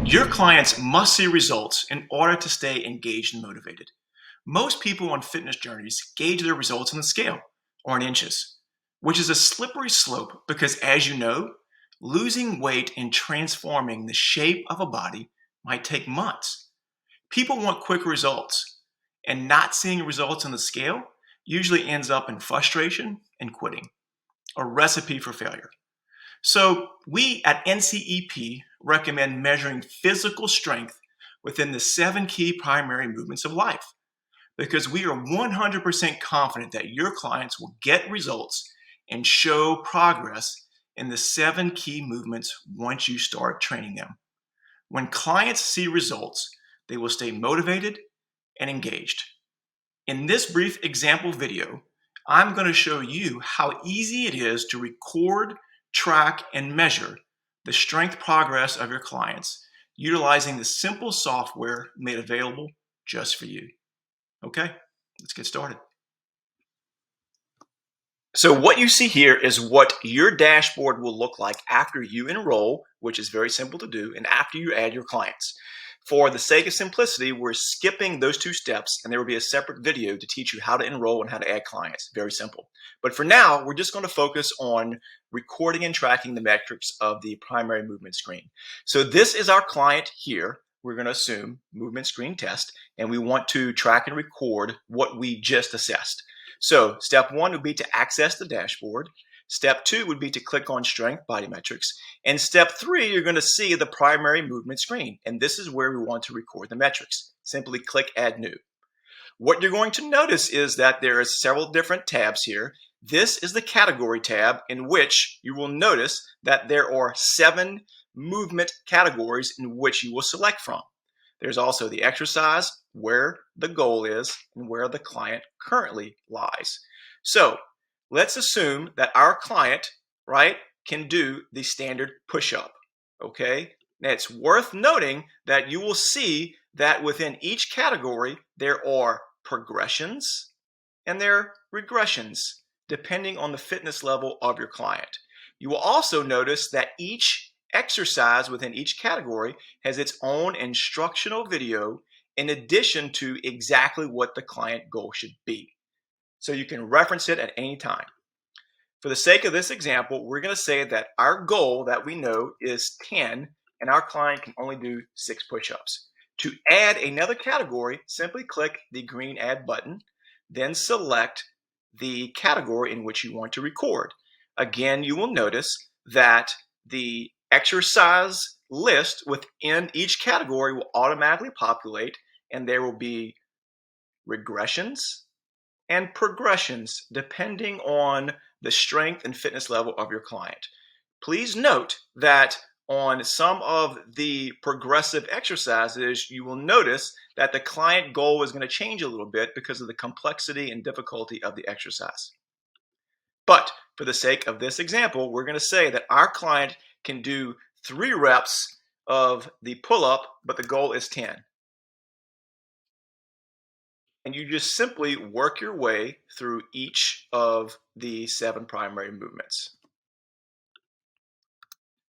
Your clients must see results in order to stay engaged and motivated. Most people on fitness journeys gauge their results on the scale or in inches, which is a slippery slope because, as you know, losing weight and transforming the shape of a body might take months. People want quick results, and not seeing results on the scale usually ends up in frustration and quitting, a recipe for failure. So, we at NCEP recommend measuring physical strength within the 7 key primary movements of life because we are 100% confident that your clients will get results and show progress in the 7 key movements once you start training them. When clients see results, they will stay motivated and engaged. In this brief example video, I'm going to show you how easy it is to record, track, and measure the strength progress of your clients utilizing the simple software made available just for you. Okay, let's get started. So what you see here is what your dashboard will look like after you enroll, which is very simple to do, and after you add your clients. For the sake of simplicity, we're skipping those 2 steps, and there will be a separate video to teach you how to enroll and how to add clients. Very simple. But for now, we're just going to focus on recording and tracking the metrics of the primary movement screen. So this is our client here. We're going to assume movement screen test, and we want to track and record what we just assessed. So step 1 would be to access the dashboard. Step 2 would be to click on strength body metrics. And step 3, you're going to see the primary movement screen. And this is where we want to record the metrics. Simply click add new. What you're going to notice is that there are several different tabs here. This is the category tab, in which you will notice that there are 7 movement categories in which you will select from. There's also the exercise, where the goal is, and where the client currently lies. So let's assume that our client, right, can do the standard push-up, okay? Now it's worth noting that you will see that within each category, there are progressions and there are regressions, depending on the fitness level of your client. You will also notice that each exercise within each category has its own instructional video in addition to exactly what the client goal should be. So you can reference it at any time. For the sake of this example, we're going to say that our goal that we know is 10 and our client can only do 6 push-ups. To add another category, simply click the green add button, then select the category in which you want to record. Again, you will notice that the exercise list within each category will automatically populate, and there will be regressions and progressions depending on the strength and fitness level of your client. Please note that on some of the progressive exercises, you will notice that the client goal is going to change a little bit because of the complexity and difficulty of the exercise. But for the sake of this example, we're going to say that our client can do 3 reps of the pull-up, but the goal is 10. And you just simply work your way through each of the 7 primary movements.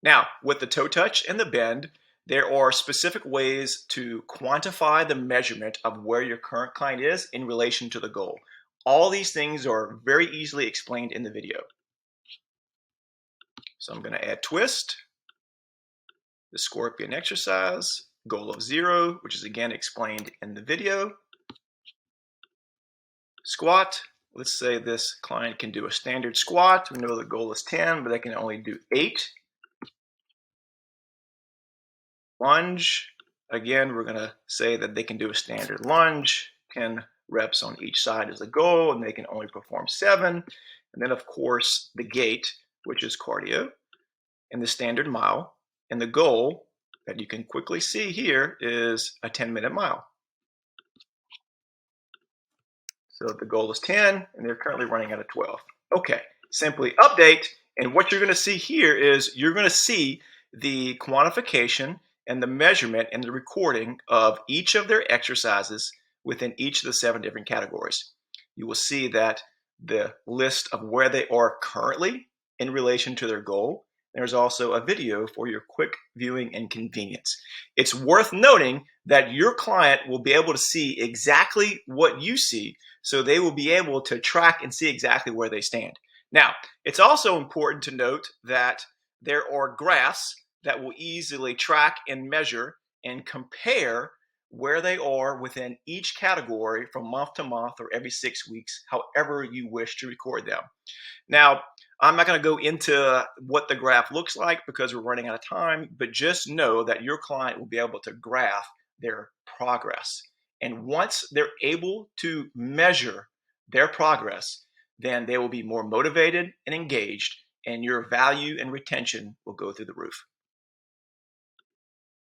Now, with the toe touch and the bend, there are specific ways to quantify the measurement of where your current client is in relation to the goal. All these things are very easily explained in the video. So I'm going to add twist, the scorpion exercise, goal of 0, which is again explained in the video. Squat, let's say this client can do a standard squat. We know the goal is 10, but they can only do 8. Lunge, again, we're going to say that they can do a standard lunge. 10 reps on each side is the goal, and they can only perform 7. And then, of course, the gait, which is cardio, and the standard mile. And the goal that you can quickly see here is a 10-minute mile. So the goal is 10, and they're currently running at a 12. Okay, simply update, and what you're going to see here is you're going to see the quantification and the measurement and the recording of each of their exercises within each of the 7 different categories. You will see that the list of where they are currently in relation to their goal, There's also a video for your quick viewing and convenience. It's worth noting that your client will be able to see exactly what you see, so they will be able to track and see exactly where they stand. Now, it's also important to note that there are graphs that will easily track and measure and compare where they are within each category from month to month or every 6 weeks, however you wish to record them. Now, I'm not going to go into what the graph looks like because we're running out of time, but just know that your client will be able to graph their progress. And once they're able to measure their progress, then they will be more motivated and engaged, and your value and retention will go through the roof.